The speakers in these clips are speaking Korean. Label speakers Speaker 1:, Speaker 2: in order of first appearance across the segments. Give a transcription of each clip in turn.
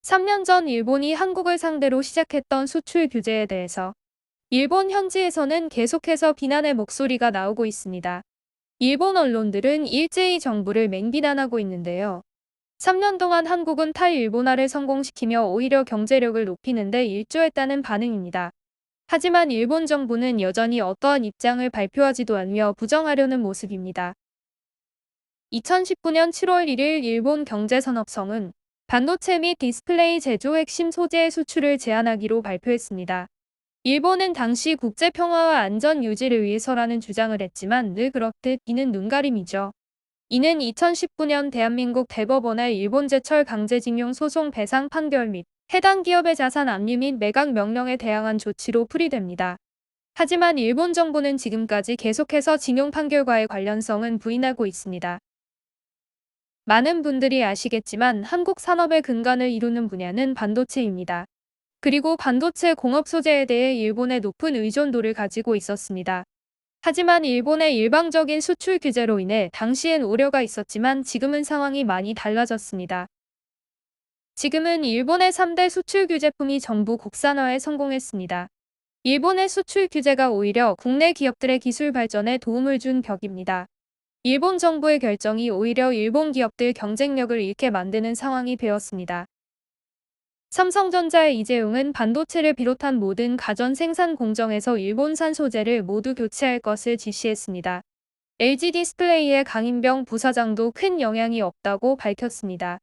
Speaker 1: 3년 전 일본이 한국을 상대로 시작했던 수출 규제에 대해서 일본 현지에서는 계속해서 비난의 목소리가 나오고 있습니다. 일본 언론들은 일제히 정부를 맹비난하고 있는데요. 3년 동안 한국은 탈일본화를 성공시키며 오히려 경제력을 높이는 데 일조했다는 반응입니다. 하지만 일본 정부는 여전히 어떠한 입장을 발표하지도 않으며 부정하려는 모습입니다. 2019년 7월 1일 일본 경제산업성은 반도체 및 디스플레이 제조 핵심 소재의 수출을 제한하기로 발표했습니다. 일본은 당시 국제 평화와 안전 유지를 위해서라는 주장을 했지만 늘 그렇듯 이는 눈가림이죠. 이는 2019년 대한민국 대법원의 일본 제철 강제징용 소송 배상 판결 및 해당 기업의 자산 압류 및 매각 명령에 대항한 조치로 풀이됩니다. 하지만 일본 정부는 지금까지 계속해서 징용 판결과의 관련성은 부인하고 있습니다. 많은 분들이 아시겠지만 한국 산업의 근간을 이루는 분야는 반도체입니다. 그리고 반도체 공업 소재에 대해 일본의 높은 의존도를 가지고 있었습니다. 하지만 일본의 일방적인 수출 규제로 인해 당시엔 우려가 있었지만 지금은 상황이 많이 달라졌습니다. 지금은 일본의 3대 수출 규제품이 전부 국산화에 성공했습니다. 일본의 수출 규제가 오히려 국내 기업들의 기술 발전에 도움을 준 벽입니다. 일본 정부의 결정이 오히려 일본 기업들 경쟁력을 잃게 만드는 상황이 되었습니다. 삼성전자의 이재용은 반도체를 비롯한 모든 가전 생산 공정에서 일본산 소재를 모두 교체할 것을 지시했습니다. LG 디스플레이의 강인병 부사장도 큰 영향이 없다고 밝혔습니다.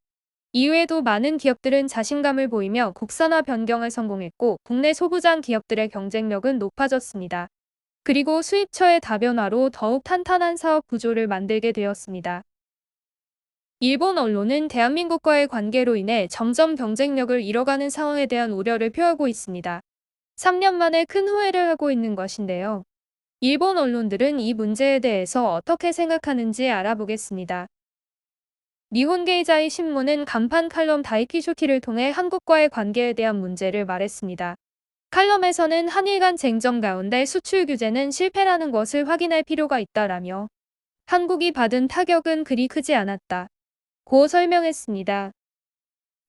Speaker 1: 이외에도 많은 기업들은 자신감을 보이며 국산화 변경을 성공했고 국내 소부장 기업들의 경쟁력은 높아졌습니다. 그리고 수입처의 다변화로 더욱 탄탄한 사업 구조를 만들게 되었습니다. 일본 언론은 대한민국과의 관계로 인해 점점 경쟁력을 잃어가는 상황에 대한 우려를 표하고 있습니다. 3년 만에 큰 후회를 하고 있는 것인데요. 일본 언론들은 이 문제에 대해서 어떻게 생각하는지 알아보겠습니다. 니혼게이자이 신문은 간판 칼럼 다이키쇼키를 통해 한국과의 관계에 대한 문제를 말했습니다. 칼럼에서는 한일 간 쟁점 가운데 수출 규제는 실패라는 것을 확인할 필요가 있다라며 한국이 받은 타격은 그리 크지 않았다 고 설명했습니다.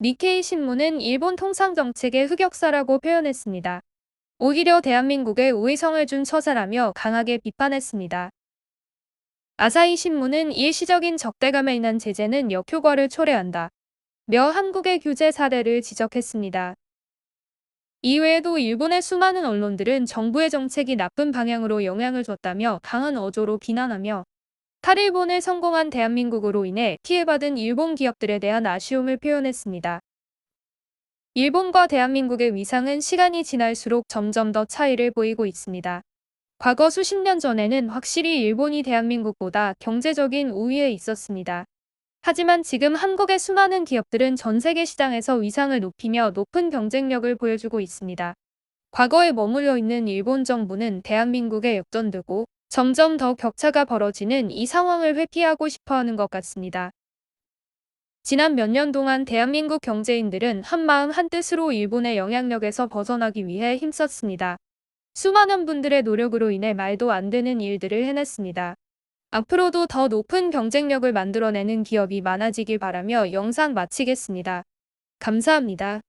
Speaker 1: 니케이 신문은 일본 통상 정책의 흑역사라고 표현했습니다. 오히려 대한민국에 우위성을 준 처사라며 강하게 비판했습니다. 아사히 신문은 일시적인 적대감에 인한 제재는 역효과를 초래한다 며 한국의 규제 사례를 지적했습니다. 이외에도 일본의 수많은 언론들은 정부의 정책이 나쁜 방향으로 영향을 줬다며 강한 어조로 비난하며 탈일본을 성공한 대한민국으로 인해 피해받은 일본 기업들에 대한 아쉬움을 표현했습니다. 일본과 대한민국의 위상은 시간이 지날수록 점점 더 차이를 보이고 있습니다. 과거 수십 년 전에는 확실히 일본이 대한민국보다 경제적인 우위에 있었습니다. 하지만 지금 한국의 수많은 기업들은 전 세계 시장에서 위상을 높이며 높은 경쟁력을 보여주고 있습니다. 과거에 머물러 있는 일본 정부는 대한민국에 역전되고 점점 더 격차가 벌어지는 이 상황을 회피하고 싶어하는 것 같습니다. 지난 몇 년 동안 대한민국 경제인들은 한마음 한뜻으로 일본의 영향력에서 벗어나기 위해 힘썼습니다. 수많은 분들의 노력으로 인해 말도 안 되는 일들을 해냈습니다. 앞으로도 더 높은 경쟁력을 만들어내는 기업이 많아지길 바라며 영상 마치겠습니다. 감사합니다.